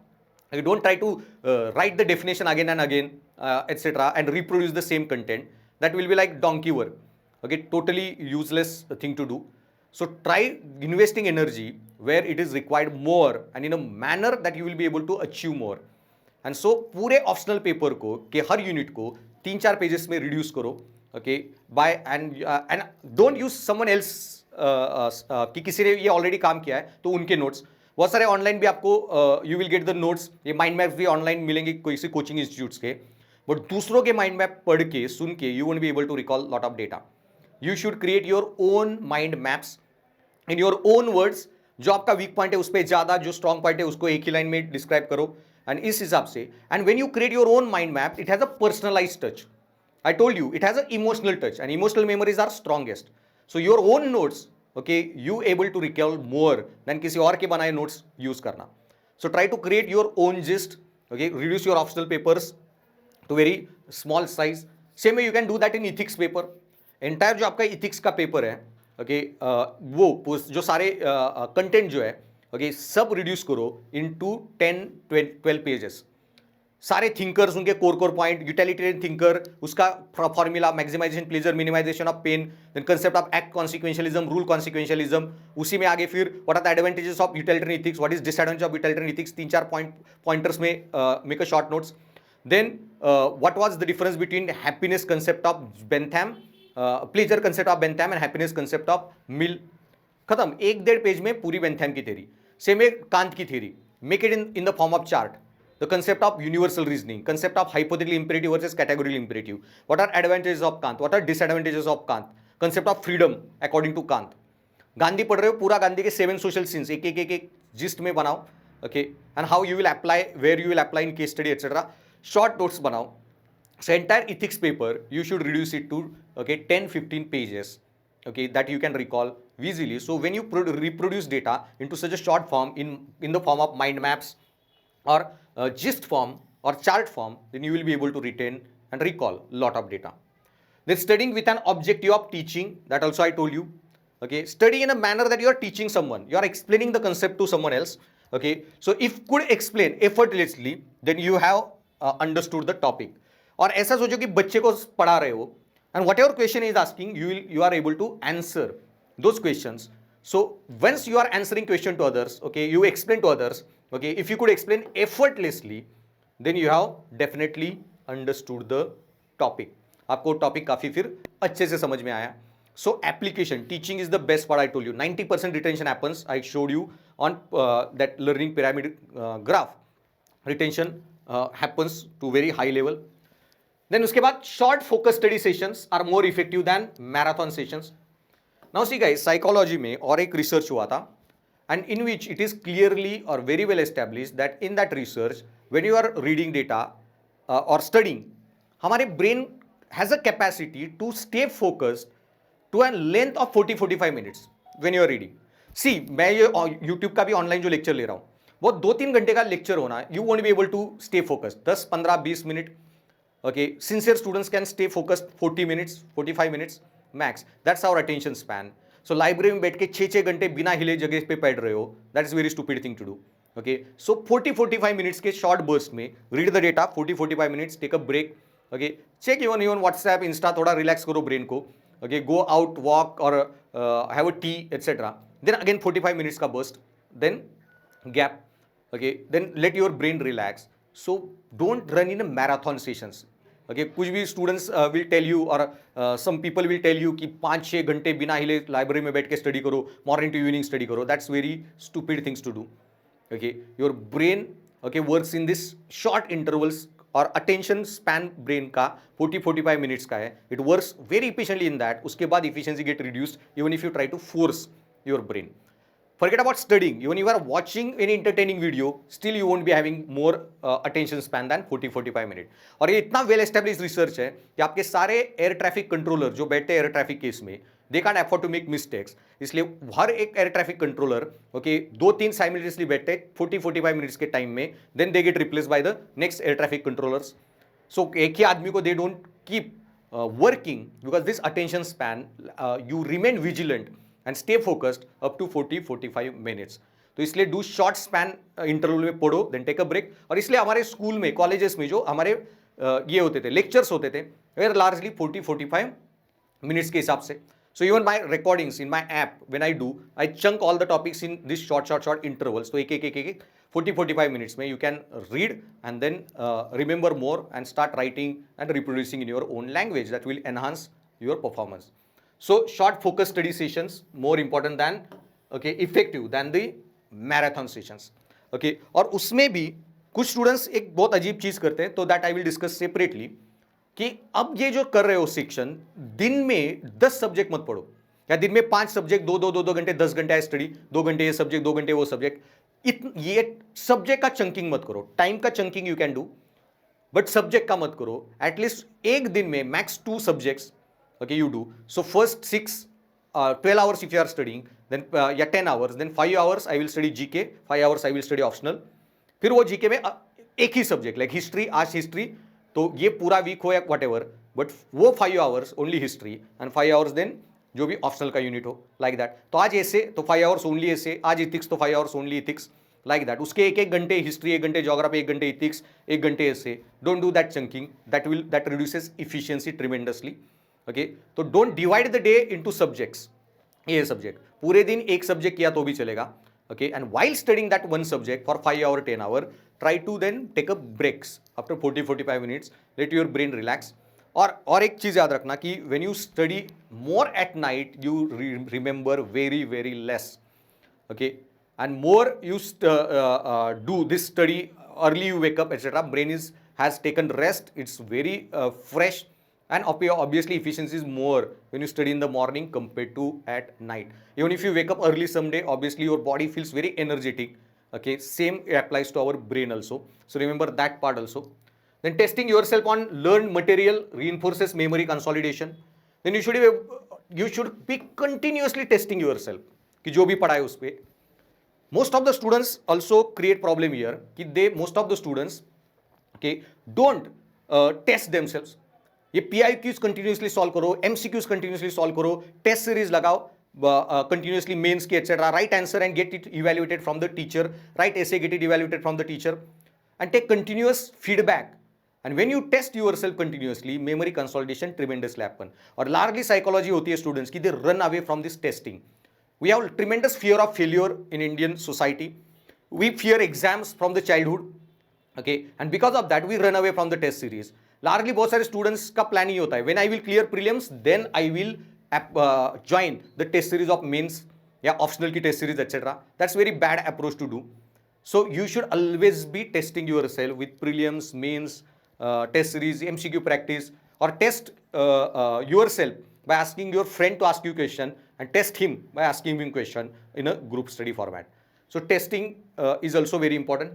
You don't try to write the definition again and again, etc., and reproduce the same content. That will be like donkey work. Okay, totally useless thing to do. So try investing energy where it is required more and in a manner that you will be able to achieve more. And so पूरे optional paper को के हर unit को 3-4 pages में reduce करो. Okay, by and don't use someone else कि किसी ने ये ऑलरेडी काम किया है तो उनके नोट्स. बहुत सारे ऑनलाइन भी आपको you will get the notes, ये माइंड मैप्स भी ऑनलाइन मिलेंगे किसी कोचिंग इंस्टीट्यूट्स के. बट दूसरों के माइंड मैप पढ़ के सुन के you won't be able to recall lot of data. You should create your own mind maps in your own words. जो आपका वीक पॉइंट है उस पर ज़्यादा, जो स्ट्रॉन्ग पॉइंट है उसको एक ही लाइन में डिस्क्राइब करो. एंड इस हिसाब से, and when you create your own mind map, it has a personalised touch. I told you it has an emotional touch, and emotional memories are strongest. So your own notes, okay, you able to recall more than किसी और के बनाए notes use करना. So try to create your own gist, okay, reduce your optional papers to very small size. Same way you can do that in ethics paper. Entire जो आपका ethics का paper है, okay, वो जो सारे content जो है, okay, सब reduce करो into 10-12 pages. सारे थिंकर्स, उनके कोर पॉइंट, यूटिलिटेरियन थिंकर, उसका formula, maximization pleasure, minimization of pain, then concept of act consequentialism, rule consequentialism. उसी में आगे फिर what are the advantages of utilitarian ethics, what is disadvantage of utilitarian ethics, 3-4 pointers में make a short notes. Then what was the difference between happiness concept of Bentham, pleasure concept of Bentham and happiness concept of Mill. खत्म, 1-1.5 page में पूरी बेंथैम की theory. Same है कांत की theory, make it in the form of chart. The concept of universal reasoning, concept of hypothetical imperative versus categorical imperative. What are advantages of Kant? What are disadvantages of Kant? Concept of freedom according to Kant. Gandhi पढ़ रहे हो, पूरा गांधी के 7 social sins एक gist में बनाओ. Okay, and how you will apply, where you will apply in case study, etc. Short notes बनाओ. So entire ethics paper you should reduce it to 10-15 pages. Okay, that you can recall easily. So when you reproduce data into such a short form in the form of mind maps or gist form or chart form, then you will be able to retain and recall lot of data. Then studying with an objective of teaching, that also I told you. Okay, study in a manner that you are teaching someone, you are explaining the concept to someone else. Okay, so if could explain effortlessly, then you have understood the topic. और ऐसा सोचो कि बच्चे को पढ़ा रहे हो, and whatever question is asking, you are able to answer those questions. So once you are answering question to others, okay, you explain to others. Okay, if you could explain effortlessly, then you have definitely understood the topic. आपको topic काफ़ी फिर अच्छे से समझ में आया. So application, teaching is the best part. I told you 90% retention happens. I showed you on that learning pyramid graph. Retention happens to very high level. Then उसके बाद short focus study sessions are more effective than marathon sessions. Now see guys, psychology में और एक research हुआ था, and in which it is clearly or very well established that in that research, when you are reading data or studying, हमारे brain has a capacity to stay focused to a length of 40-45 minutes when you are reading. See, मैं ये YouTube का भी online जो lecture ले रहा हूँ, वो 2-3 घंटे का लेक्चर होना है, you won't be able to stay focused. 10-15-20 minute. Okay, sincere students can stay focused 40 minutes, 45 minutes max. That's our attention span. So library में बैठ के 6-6 घंटे बिना हिले जगह पे पढ़ रहे हो, that is very stupid thing to do. Okay, so 40-45 minutes के शॉर्ट बर्स्ट में read the data, 40-45 minutes, take a break. Okay, check even WhatsApp, Insta, थोड़ा रिलैक्स करो ब्रेन को. ओके, गो आउट, वॉक और have a tea, etcetera. Then again 45 minutes का burst, then gap. Okay, then let your brain relax. So don't run in a marathon sessions. Okay, कुछ भी students will tell you or some people will tell you कि 5-6 घंटे बिना हिले library में बैठ के स्टडी करो, मॉर्निंग टू इवनिंग स्टडी करो. That's very stupid things to do. Okay, your brain okay works in this short intervals और अटेंशन स्पैन ब्रेन का 40-45 मिनट्स का है. It works very efficiently in that. उसके बाद efficiency get reduced even if you try to force your brain. Forget about studying. Even if you are watching any entertaining video, still you won't be having more attention span than 40-45 minute. और ये इतना well establish research है कि आपके सारे air traffic controller जो बैठते हैं एयर ट्रैफिक केस में, they can afford to make mistakes. इसलिए हर एक air traffic controller okay 2-3 simultaneously बैठते हैं 40-45 मिनट्स के टाइम में. Then they get replace by the next air traffic controllers. So एक ही आदमी को they don't keep working because this attention span you remain vigilant and stay focused up to 40-45 minutes. तो इसलिए do short span interval में पढ़ो, then take a break. और इसलिए हमारे स्कूल में, कॉलेजेस में जो हमारे ये होते थे, लेक्चर्स होते थे, were largely 40-45 minutes के हिसाब से. So even my recordings in my app, when I do, I chunk all the topics in this short intervals. तो एक 40-45 minutes में you can read and then remember more and start writing and reproducing in your own language. That will enhance your performance. So short focus study sessions more important than okay effective than the marathon sessions. Okay, और उसमें भी कुछ students एक बहुत अजीब चीज करते हैं, तो that I will discuss separately कि अब ये जो कर रहे हो सेक्शन, दिन में 10 सब्जेक्ट मत पढ़ो या दिन में 5 सब्जेक्ट 2 घंटे 10 घंटे है स्टडी, 2 घंटे ये सब्जेक्ट 2 घंटे वो सब्जेक्ट. ये सब्जेक्ट का चंकिंग मत करो. टाइम का chunking you can do but subject का मत करो. एटलीस्ट एक दिन में max 2 subjects okay you do. So first 12 hours if you are studying, then 10 hours, then 5 hours I will study GK, 5 hours I will study optional. फिर वो GK में एक ही सब्जेक्ट लाइक हिस्ट्री, आज हिस्ट्री, तो ये पूरा वीक हो या वट एवर, बट वो 5 hours only history and 5 hours then जो भी ऑप्शनल का यूनिट हो लाइक दैट. तो आज ऐसे तो 5 hours ओनली ऐसे, आज इथिक्स तो 5 hours only ethics like that. उसके एक घंटे हिस्ट्री, 1 घंटे ज्योग्राफी, 1 घंटे इथिक्स, 1 घंटे ऐसे. Don't do that chunking, that reduces efficiency tremendously. Okay, तो don't divide the day into subjects. ये सब्जेक्ट पूरे दिन एक सब्जेक्ट किया तो भी चलेगा. Okay, and while studying that one subject for 5 hour 10 hour, try to then take a breaks after 40-45 minutes, let your brain relax. और एक चीज याद रखना कि when you study more at night you remember very very less. Okay, and more you do this study early, you wake up etcetera, brain has taken rest, it's very fresh, and obviously efficiency is more when you study in the morning compared to at night. Even if you wake up early someday, obviously your body feels very energetic. Okay, same applies to our brain also, so remember that part also. Then testing yourself on learned material reinforces memory consolidation. Then you should be continuously testing yourself कि जो भी पढ़ा है उस पे. Most of the students also create problem here कि most of the students okay don't test themselves. ये PIQs continuously solve करो, MCQs continuously solve करो, test series लगाओ continuously, mains के etc. write answer and get it evaluated from the teacher, write essay, get it evaluated from the teacher, and take continuous feedback. And when you test yourself continuously, memory consolidation tremendously happen. और largely psychology होती है students की, they run away from this testing. We have tremendous fear of failure in Indian society. We fear exams from the childhood. Okay, and because of that we run away from the test series. Largely बहुत सारे students का plan ही होता है, when I will clear prelims then I will join the test series of mains या optional की test series etc. That's very bad approach to do. So you should always be testing yourself with prelims, mains, test series, MCQ practice, or test yourself by asking your friend to ask you question and test him by asking him question in a group study format. So testing is also very important.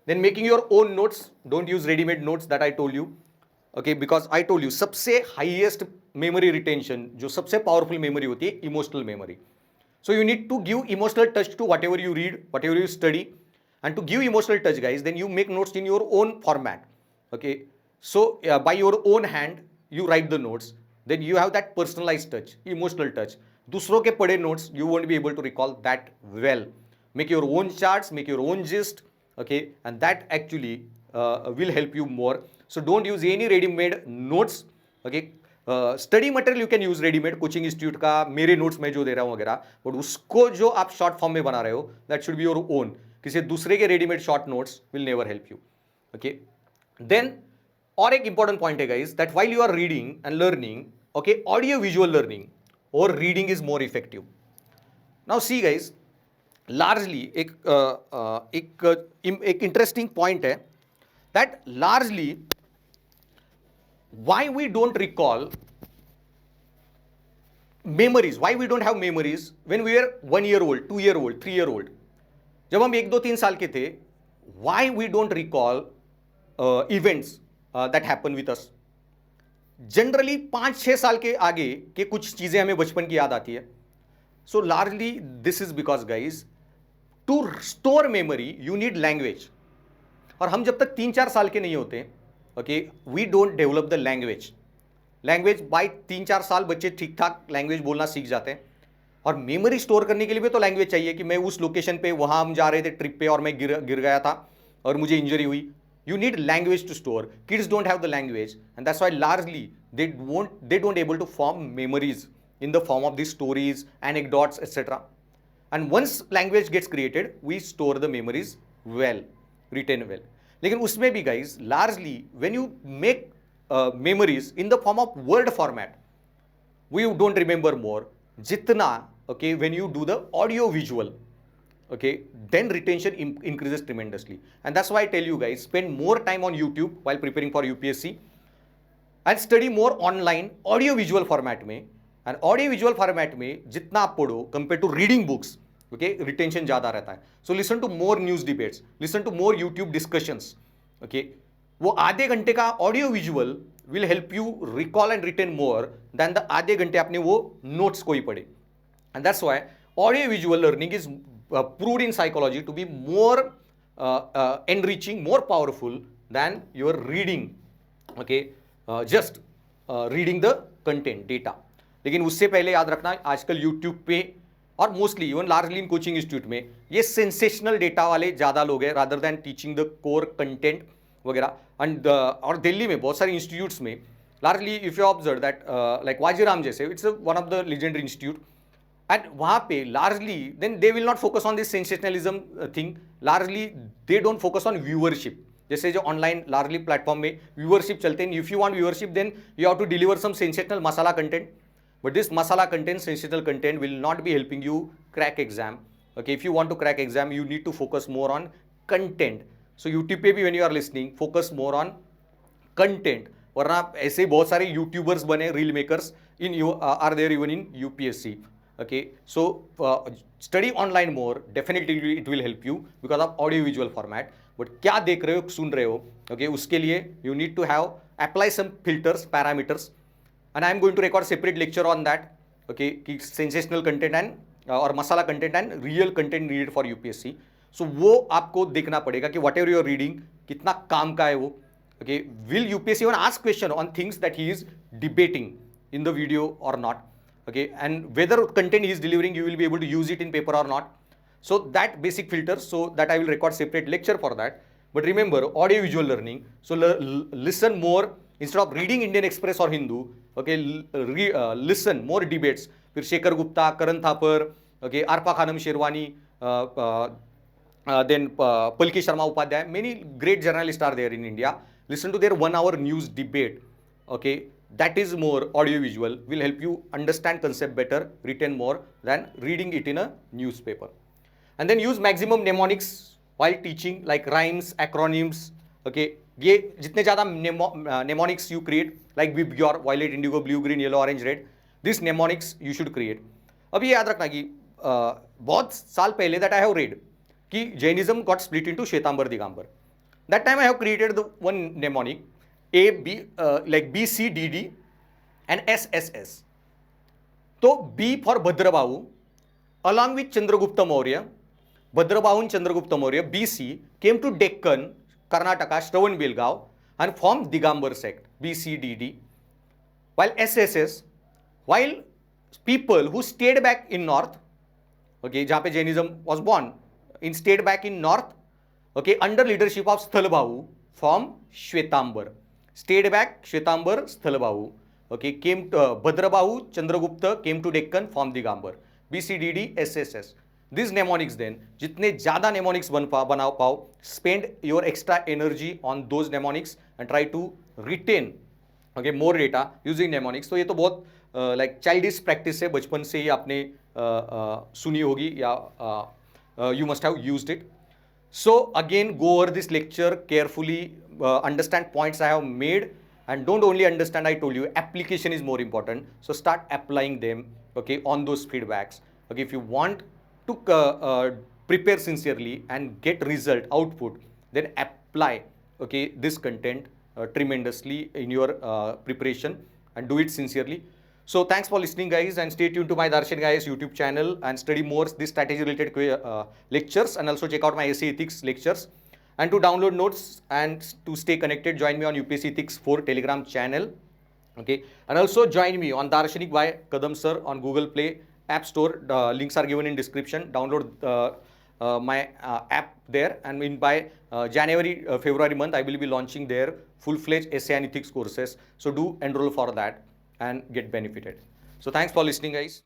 Then making your own notes, don't use ready-made notes that I told you. Okay, because I told you सबसे highest memory retention, जो सबसे powerful memory होती है, emotional memory. So you need to give emotional touch to whatever you read, whatever you study, and to give emotional touch, guys, then you make notes in your own format. Okay, so by your own hand you write the notes, then you have that personalized touch, emotional touch. दूसरों के पढ़े notes you won't be able to recall that well. Make your own charts, make your own gist. Okay, and that actually will help you more. So don't use any ready-made notes. Okay, study material you can use ready-made, coaching institute का मेरे notes में जो दे रहा हूँ वगैरह, but उसको जो आप short form में बना रहे हो, that should be your own. किसी दूसरे के readymade short notes will never help you. Okay, then और एक इंपॉर्टेंट पॉइंट है guys, that while you are reading and learning, okay, audio visual learning और reading is more effective. Now see guys, largely एक interesting point है that largely why we don't recall memories, why we don't have memories when we are 1 year old, 2 year old, 3 year old. जब हम 1, 2, 3 साल के थे, why we don't recall events that happen with us. Generally 5-6 साल के आगे के कुछ चीजें हमें बचपन की याद आती है. So largely this is because guys, to store memory you need language. और हम जब तक 3-4 साल के नहीं होते, okay, we don't develop the language by 3-4 साल बच्चे ठीक ठाक लैंग्वेज बोलना सीख जाते हैं. और मेमोरी स्टोर करने के लिए भी तो लैंग्वेज चाहिए कि मैं उस लोकेशन पे, वहां हम जा रहे थे ट्रिप पे और मैं गिर गया था और मुझे इंजरी हुई. You need language to store. Kids don't have the language, and that's why largely they don't able to form memories in the form of these stories, anecdotes, etc. And once language gets created, we store the memories well, retain well. लेकिन उसमें भी guys, largely when you make memories in the form of word format, we don't remember more. जितना, okay, when you do the audio visual, okay, then retention increases tremendously. And that's why I tell you guys, spend more time on YouTube while preparing for UPSC and study more online audio visual format में. And audio visual format में जितना आप पढ़ो compared to reading books, okay, retention ज़्यादा रहता है. So listen to more news debates, listen to more YouTube discussions, okay. वो आधे घंटे का audio visual will help you recall and retain more than the आधे घंटे आपने वो notes को ही पढ़े. And that's why audio visual learning is proved in psychology to be more enriching, more powerful than your reading, okay, just reading the content data. लेकिन उससे पहले याद रखना, आजकल YouTube पे और mostly even largely in coaching institute में ये सेंसेशनल डेटा वाले ज़्यादा लोग हैं rather than teaching the core content वगैरह. एंड और दिल्ली में बहुत सारे इंस्टीट्यूट्स में largely if you observe that like Vajiram जैसे, it's one of the legendary institute. And वहाँ पे largely then they will not focus on this sensationalism thing. Largely they don't focus on viewership. जैसे जो ऑनलाइन लार्जली प्लेटफॉर्म में viewership चलते हैं, if you want viewership then you have to deliver some sensational masala content. But this masala content, sensational content will not be helping you crack exam. Okay, if you want to crack exam, you need to focus more on content. So YouTube पे भी when you are listening, focus more on content. वरना ऐसे बहुत सारे YouTubers बने, reel makers in are there even in UPSC. Okay, so study online more. Definitely it will help you because of audio visual format. But क्या देख रहे हो, सुन रहे हो, okay, उसके लिए you need to have apply some filters, parameters, and I am going to record separate lecture on that. Okay, कि sensational content and और मसाला content and real content needed for UPSC. So वो आपको देखना पड़ेगा कि whatever you are reading कितना काम का है वो. Okay, will UPSC even ask question on things that he is debating in the video or not? Okay, and whether content he is delivering, you will be able to use it in paper or not. So that basic filter, so that I will record separate lecture for that. But remember, audio visual learning, so listen more instead of reading Indian Express or Hindu. Okay, listen more debates. फिर शेखर गुप्ता, करण Thapar, okay, arpa khanam sherwani, then Palki Sharma Upadhyay, many great journalists are there in India. Listen to their 1 hour news debate. Okay, that is more audio visual, will help you understand concept better, retain more than reading it in a newspaper. And then use maximum mnemonics while teaching, like rhymes, acronyms. Okay, ये जितने ज़्यादा mnemonics you create, like Vibgyor, violet, indigo, blue, green, yellow, orange, red, this mnemonics you should create. अब ये याद रखना कि बहुत साल पहले that I have read कि Jainism got split into Shwetambar, Digambar. That time I have created the one mnemonic A, B, like B, C, D, D and S, S, S. तो B for Bhadrabahu, along with Chandragupta Maurya, Bhadrabahu and Chandragupta Maurya, BC, came to Deccan, Karnataka, Shravan-Belgaon and formed Digambar sect, BCDD. While SSS, while people who stayed back in north, okay, जहाँ पे Jainism was born, stayed back in north, okay, under leadership of Sthalbahu, formed Shwetambar. Stayed back, Shwetambar, Sthalbahu, okay, came to Bhadrabahu, Chandragupta came to Deccan, formed Digambar, BCDD, SSS. This mnemonics then, जितने ज़्यादा mnemonics बना पाओ, spend your extra energy on those mnemonics and try to retain okay more data using mnemonics. तो ये तो बहुत like childish practice है, बचपन से ही आपने सुनी होगी या you must have used it. So again, go over this lecture carefully, understand points I have made, and don't only understand, I told you application is more important. So start applying them, okay, on those feedbacks. Okay, if you want to prepare sincerely and get result output, then apply, okay, this content tremendously in your preparation and do it sincerely. So thanks for listening, guys, and stay tuned to my Darshanik guys YouTube channel and study more this strategy related lectures, and also check out my essay ethics lectures. And to download notes and to stay connected, join me on UPSC Ethics 4 Telegram channel. Okay, and also join me on Darshanik by Kadam sir on Google Play App Store. Links are given in description. Download my app there, and by January February month I will be launching their full-fledged essay and ethics courses. So do enroll for that and get benefited. So thanks for listening, guys.